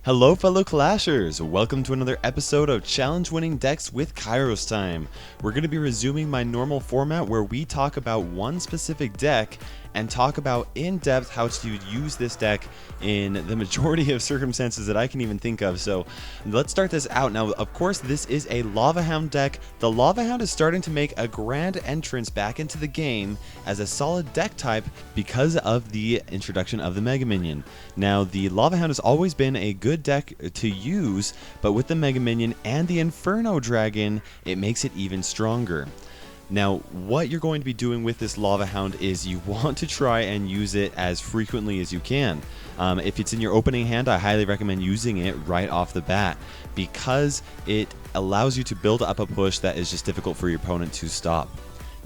Hello fellow Clashers! Welcome to another episode of Challenge Winning Decks with KairosTime. We're going to be resuming my normal format where we talk about one specific deck and talk about in depth how to use this deck in the majority of circumstances that I can even think of. So let's start this out. Now, of course, this is a Lava Hound deck. The Lava Hound is starting to make a grand entrance back into the game as a solid deck type because of the introduction of the Mega Minion. Now, the Lava Hound has always been a good deck to use, but with the Mega Minion and the Inferno Dragon, it makes it even stronger. Now, what you're going to be doing with this Lava Hound is you want to try and use it as frequently as you can. If it's in your opening hand, I highly recommend using it right off the bat because it allows you to build up a push that is just difficult for your opponent to stop.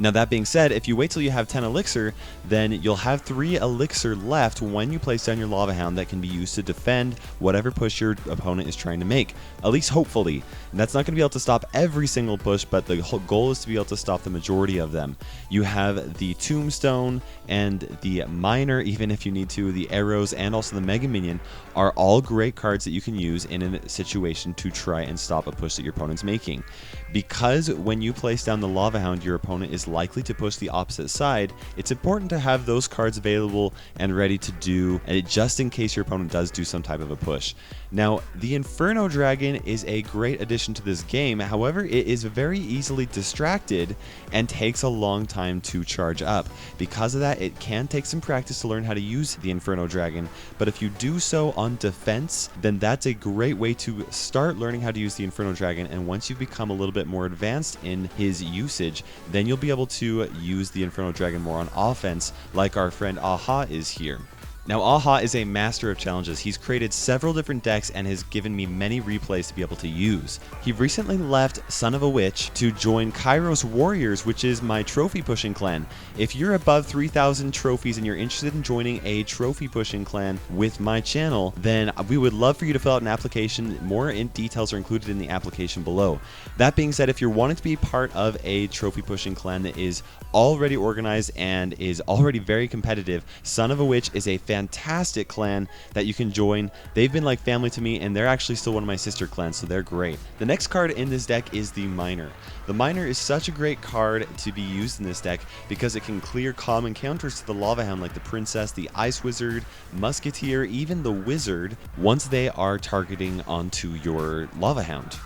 Now, that being said, if you wait till you have 10 Elixir, then you'll have 3 Elixir left when you place down your Lava Hound that can be used to defend whatever push your opponent is trying to make, at least hopefully. And that's not going to be able to stop every single push, but the whole goal is to be able to stop the majority of them. You have the Tombstone and the Miner, even if you need to, the Arrows, and also the Mega Minion are all great cards that you can use in a situation to try and stop a push that your opponent's making. Because when you place down the Lava Hound, your opponent is likely to push the opposite side, it's important to have those cards available and ready to do just in case your opponent does do some type of a push. Now, the Inferno Dragon is a great addition to this game. However, it is very easily distracted and takes a long time to charge up. Because of that, it can take some practice to learn how to use the Inferno Dragon, but if you do so on defense, then that's a great way to start learning how to use the Inferno Dragon, and once you've become a little bit more advanced in his usage, then you'll be able to use the Inferno Dragon more on offense, like our friend Aha is here. Now, Aha is a master of challenges. He's created several different decks and has given me many replays to be able to use. He recently left Son of a Witch to join Kairos Warriors, which is my trophy pushing clan. If you're above 3,000 trophies and you're interested in joining a trophy pushing clan with my channel, then we would love for you to fill out an application. More details are included in the application below. That being said, if you're wanting to be part of a trophy pushing clan that is already organized and is already very competitive, Son of a Witch is a fantastic clan that you can join. They've been like family to me, and they're actually still one of my sister clans, so they're great. The next card in this deck is the Miner. The Miner is such a great card to be used in this deck because it can clear common counters to the Lava Hound like the Princess, the Ice Wizard, Musketeer, even the Wizard once they are targeting onto your Lava Hound.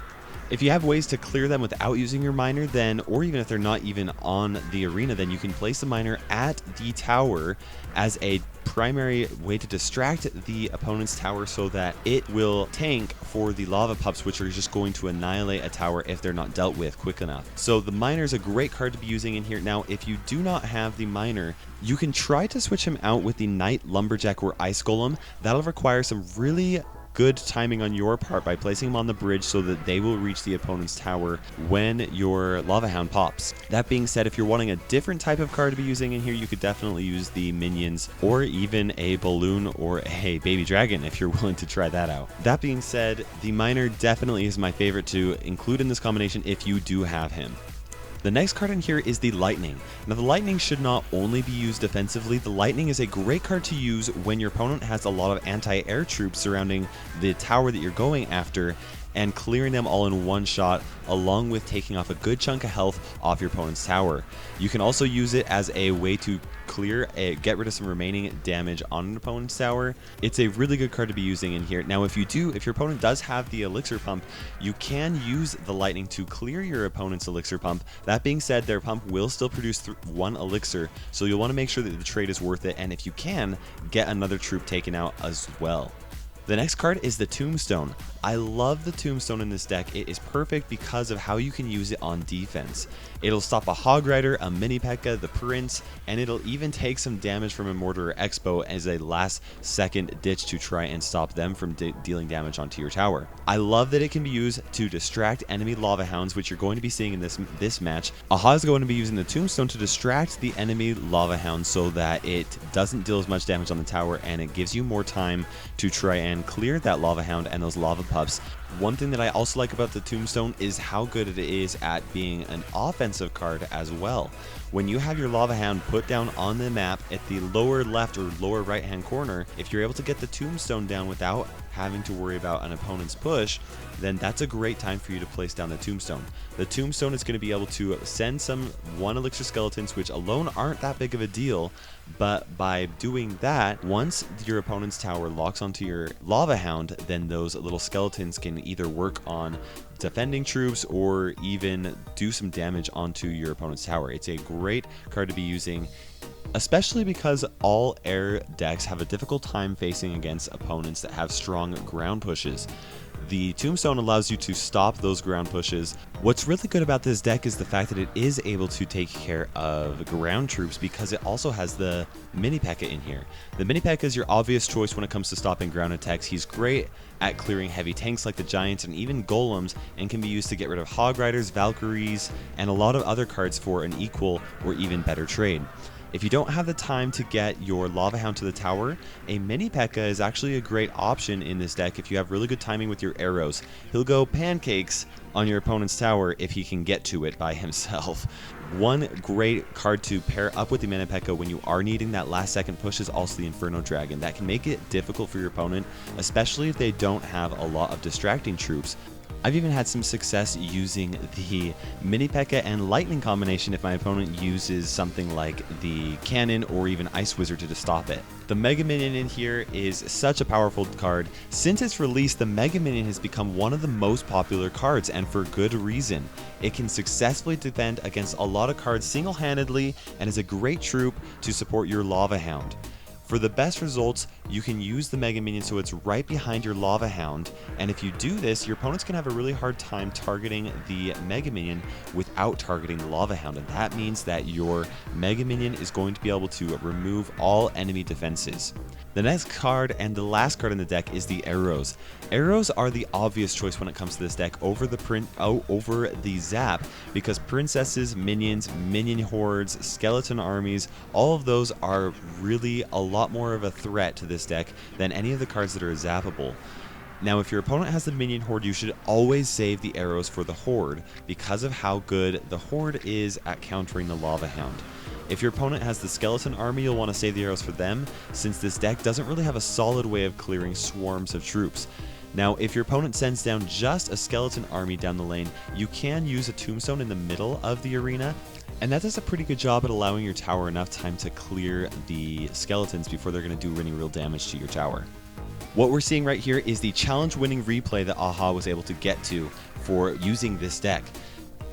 If you have ways to clear them without using your Miner, then, or even if they're not even on the arena, then you can place the Miner at the tower as a primary way to distract the opponent's tower so that it will tank for the lava pups, which are just going to annihilate a tower if they're not dealt with quick enough. So the Miner is a great card to be using in here. Now, if you do not have the Miner, you can try to switch him out with the Knight, Lumberjack, or Ice Golem. That'll require some really good timing on your part by placing them on the bridge so that they will reach the opponent's tower when your Lava Hound pops. That being said, if you're wanting a different type of card to be using in here, you could definitely use the minions or even a balloon or a baby dragon if you're willing to try that out. That being said, the Miner definitely is my favorite to include in this combination if you do have him. The next card in here is the Lightning. Now, the Lightning should not only be used defensively. The Lightning is a great card to use when your opponent has a lot of anti-air troops surrounding the tower that you're going after and clearing them all in one shot, along with taking off a good chunk of health off your opponent's tower. You can also use it as a way to get rid of some remaining damage on an opponent's tower. It's a really good card to be using in here. Now, if your opponent does have the Elixir Pump, you can use the Lightning to clear your opponent's Elixir Pump. That being said, their pump will still produce 1 Elixir, so you'll want to make sure that the trade is worth it, and if you can, get another troop taken out as well. The next card is the Tombstone. I love the Tombstone in this deck. It is perfect because of how you can use it on defense. It'll stop a Hog Rider, a Mini P.E.K.K.A, the Prince, and it'll even take some damage from a Mortar or Expo as a last second ditch to try and stop them from dealing damage onto your tower. I love that it can be used to distract enemy Lava Hounds, which you're going to be seeing in this match. Aha is going to be using the Tombstone to distract the enemy Lava Hound so that it doesn't deal as much damage on the tower, and it gives you more time to try and clear that Lava Hound and those lava pups. One thing that I also like about the Tombstone is how good it is at being an offensive card as well. When you have your Lava Hound put down on the map at the lower left or lower right hand corner, if you're able to get the Tombstone down without having to worry about an opponent's push, then that's a great time for you to place down the Tombstone. The Tombstone is going to be able to send some 1 elixir skeletons, which alone aren't that big of a deal, but by doing that, once your opponent's tower locks onto your Lava Hound, then those little skeletons can either work on defending troops or even do some damage onto your opponent's tower. It's a great card to be using, especially because all air decks have a difficult time facing against opponents that have strong ground pushes. The Tombstone allows you to stop those ground pushes. What's really good about this deck is the fact that it is able to take care of ground troops because it also has the Mini P.E.K.K.A in here. The Mini P.E.K.K.A is your obvious choice when it comes to stopping ground attacks. He's great at clearing heavy tanks like the Giants and even Golems, and can be used to get rid of Hog Riders, Valkyries, and a lot of other cards for an equal or even better trade. If you don't have the time to get your Lava Hound to the tower, a Mini P.E.K.K.A is actually a great option in this deck if you have really good timing with your arrows. He'll go pancakes on your opponent's tower if he can get to it by himself. One great card to pair up with the Mini P.E.K.K.A when you are needing that last second push is also the Inferno Dragon. That can make it difficult for your opponent, especially if they don't have a lot of distracting troops. I've even had some success using the Mini P.E.K.K.A and Lightning combination if my opponent uses something like the Cannon or even Ice Wizard to stop it. The Mega Minion in here is such a powerful card. Since its release, the Mega Minion has become one of the most popular cards, and for good reason. It can successfully defend against a lot of cards single-handedly and is a great troop to support your Lava Hound. For the best results, you can use the Mega Minion so it's right behind your Lava Hound, and if you do this, your opponents can have a really hard time targeting the Mega Minion without targeting the Lava Hound, and that means that your Mega Minion is going to be able to remove all enemy defenses. The next card and the last card in the deck is the Arrows. Arrows are the obvious choice when it comes to this deck over the Zap, because princesses, minions, minion hordes, skeleton armies, all of those are really a lot more of a threat to this deck than any of the cards that are zappable. Now, if your opponent has the minion horde, you should always save the arrows for the horde because of how good the horde is at countering the Lava Hound. If your opponent has the skeleton army, you'll want to save the arrows for them, since this deck doesn't really have a solid way of clearing swarms of troops. Now, if your opponent sends down just a skeleton army down the lane, you can use a Tombstone in the middle of the arena, and that does a pretty good job at allowing your tower enough time to clear the skeletons before they're going to do any real damage to your tower. What we're seeing right here is the challenge-winning replay that Aha was able to get to for using this deck.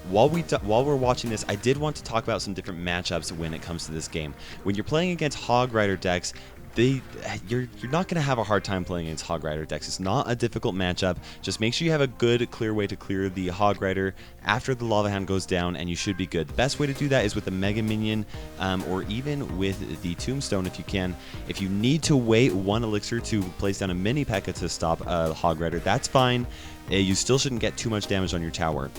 While we're watching this, I did want to talk about some different matchups when it comes to this game. When you're playing against Hog Rider decks, you're not going to have a hard time playing against Hog Rider decks. It's not a difficult matchup. Just make sure you have a good, clear way to clear the Hog Rider after the Lava Hound goes down, and you should be good. The best way to do that is with the Mega Minion, or even with the Tombstone if you can. If you need to wait 1 elixir to place down a Mini P.E.K.K.A to stop a Hog Rider, that's fine. You still shouldn't get too much damage on your tower.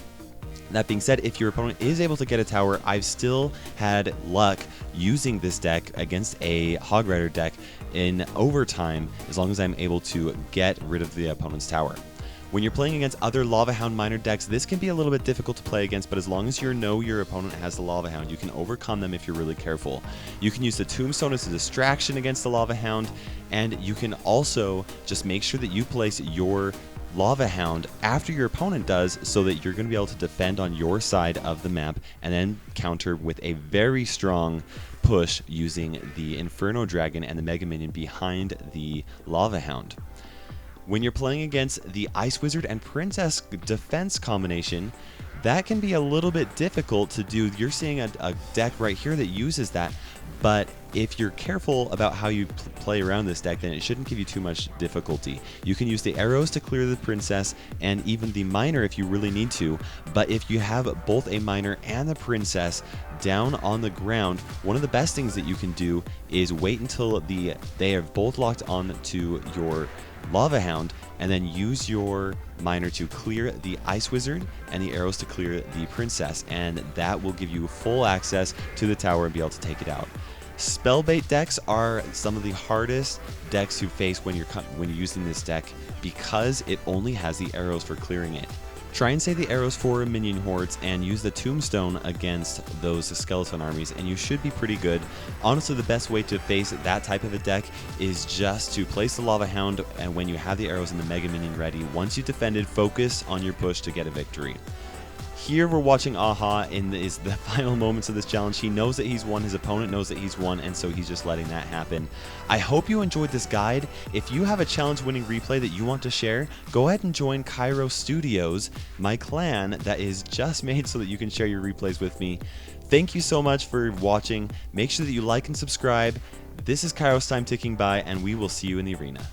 That being said, if your opponent is able to get a tower, I've still had luck using this deck against a Hog Rider deck in overtime, as long as I'm able to get rid of the opponent's tower. When you're playing against other Lava Hound miner decks, this can be a little bit difficult to play against, but as long as you know your opponent has the Lava Hound, you can overcome them if you're really careful. You can use the Tombstone as a distraction against the Lava Hound, and you can also just make sure that you place your Lava Hound after your opponent does, so that you're going to be able to defend on your side of the map and then counter with a very strong push using the Inferno Dragon and the Mega Minion behind the Lava Hound. When you're playing against the Ice Wizard and Princess defense combination, that can be a little bit difficult to do. You're seeing a deck right here that uses that, but if you're careful about how you play around this deck, then it shouldn't give you too much difficulty. You can use the arrows to clear the princess and even the miner if you really need to, but if you have both a miner and the princess down on the ground, one of the best things that you can do is wait until they have both locked on to your Lava Hound, and then use your miner to clear the Ice Wizard and the arrows to clear the princess, and that will give you full access to the tower and be able to take it out. Spellbait decks are some of the hardest decks to face when you're using this deck, because it only has the arrows for clearing it. Try and save the arrows for minion hordes and use the Tombstone against those skeleton armies and you should be pretty good. Honestly, the best way to face that type of a deck is just to place the Lava Hound, and when you have the arrows and the Mega Minion ready, once you've defended, focus on your push to get a victory. Here we're watching Aha in the final moments of this challenge. He knows that he's won, his opponent knows that he's won, and so he's just letting that happen. I hope you enjoyed this guide. If you have a challenge winning replay that you want to share, go ahead and join Kairos Studios, my clan that is just made so that you can share your replays with me. Thank you so much for watching. Make sure that you like and subscribe. This is KairosTime ticking by, and we will see you in the arena.